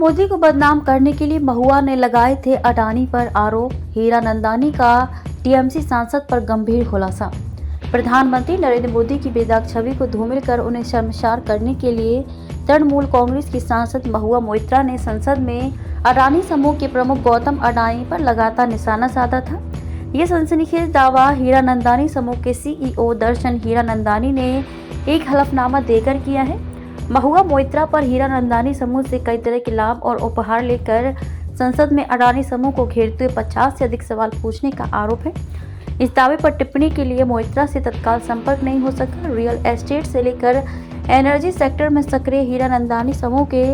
मोदी को बदनाम करने के लिए महुआ ने लगाए थे अडानी पर आरोप। हीरानंदानी का टीएमसी सांसद पर गंभीर खुलासा। प्रधानमंत्री नरेंद्र मोदी की बेदाग छवि को धूमिल कर उन्हें शर्मसार करने के लिए तृणमूल कांग्रेस की सांसद महुआ मोइत्रा ने संसद में अडानी समूह के प्रमुख गौतम अडानी पर लगातार निशाना साधा था। ये सनसनीखेज दावा हीरानंदानी समूह के सीईओ दर्शन हीरानंदानी ने एक हलफनामा देकर किया है। महुआ मोइत्रा पर हीरानंदानी समूह से कई तरह के लाभ और उपहार लेकर संसद में अडानी समूह को घेरते हुए 50 से अधिक सवाल पूछने का आरोप है। इस दावे पर टिप्पणी के लिए मोइत्रा से तत्काल संपर्क नहीं हो सका। रियल एस्टेट से लेकर एनर्जी सेक्टर में सक्रिय हीरानंदानी समूह के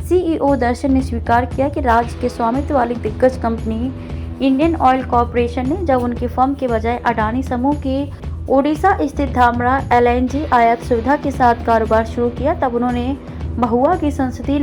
सीईओ दर्शन ने स्वीकार किया कि राज्य के स्वामित्व वाली दिग्गज कंपनी इंडियन ऑयल कॉरपोरेशन ने जब उनकी फर्म के बजाय अडानी समूह की ओडिशा स्थित धामरा एलएनजी आयात सुविधा के साथ कारोबार शुरू किया, तब उन्होंने महुआ की संसदीय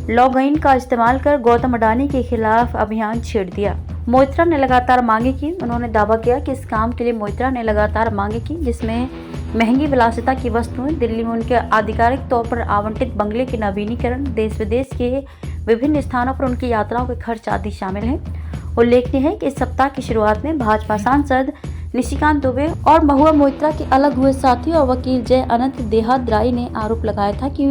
लॉगिन का इस्तेमाल कर गौतम अडानी के खिलाफ अभियान छेड़ दिया। मोइत्रा ने लगातार मांगे की। उन्होंने दावा किया कि इस काम के लिए मोइत्रा ने लगातार मांगे की, जिसमें महंगी विलासिता की वस्तुएं, दिल्ली में उनके आधिकारिक तौर पर आवंटित बंगले के नवीनीकरण, देश विदेश के विभिन्न स्थानों पर उनकी यात्राओं के खर्च आदि शामिल हैं। उल्लेखनीय है कि इस सप्ताह की शुरुआत में भाजपा सांसद निशिकांत दुबे और महुआ मोइत्रा के अलग हुए साथी और वकील जय अनंत देहाद्राई ने आरोप लगाया था कि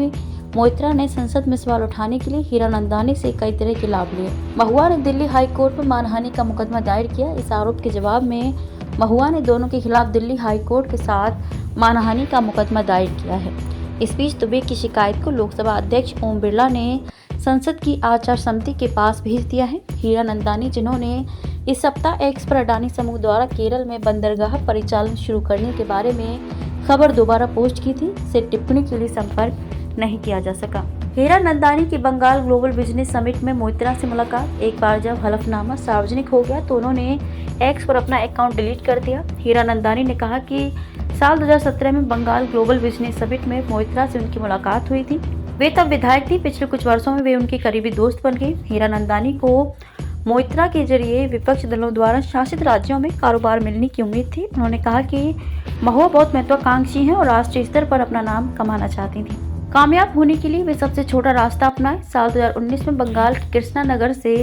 मोइत्रा ने संसद में सवाल उठाने के लिए हीरानंदानी से कई तरह के लाभ लिए। महुआ ने दिल्ली हाई कोर्ट में मानहानि का मुकदमा दायर किया। इस आरोप के जवाब में महुआ ने दोनों के खिलाफ दिल्ली हाई कोर्ट के साथ मानहानि का मुकदमा दायर किया है। इस बीच दुबे की शिकायत को लोकसभा अध्यक्ष ओम बिरला ने संसद की आचार समिति के पास भेज दिया है। हीरानंदानी, जिन्होंने इस सप्ताह एक्स पर अडानी समूह द्वारा केरल में बंदरगाह परिचालन शुरू करने के बारे में खबर दोबारा पोस्ट की थी, से टिप्पणी के लिए संपर्क नहीं किया जा सका। हीरानंदानी की बंगाल ग्लोबल बिजनेस समिट में मोइत्रा से मुलाकात। एक बार जब हलफनामा सार्वजनिक हो गया तो उन्होंने एक्स पर अपना अकाउंट डिलीट कर दिया। हीरानंदानी ने कहा कि साल 2017 में बंगाल ग्लोबल बिजनेस समिट में मोइत्रा से उनकी मुलाकात हुई थी। वे तब विधायक थी। पिछले कुछ वर्षों में वे उनके करीबी दोस्त बन गए। हीरानंदानी को मोइत्रा के जरिए विपक्ष दलों द्वारा शासित राज्यों में कारोबार मिलने की उम्मीद थी। उन्होंने कहा कि महुआ बहुत महत्वाकांक्षी हैं और राष्ट्रीय स्तर पर अपना नाम कमाना चाहती थी। कामयाब होने के लिए वे सबसे छोटा रास्ता अपनाए। साल 2019 में बंगाल के कृष्णा नगर से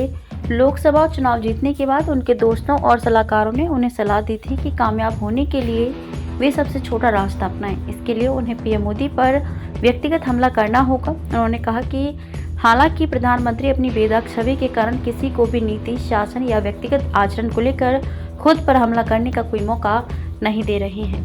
लोकसभा चुनाव जीतने के बाद उनके दोस्तों और सलाहकारों ने उन्हें सलाह दी थी कि कामयाब होने के लिए वे सबसे छोटा रास्ता अपनाएं। इसके लिए उन्हें पीएम मोदी पर व्यक्तिगत हमला करना होगा। उन्होंने कहा कि हालांकि प्रधानमंत्री अपनी बेदाग छवि के कारण किसी को भी नीति, शासन या व्यक्तिगत आचरण को लेकर खुद पर हमला करने का कोई मौका नहीं दे रहे हैं।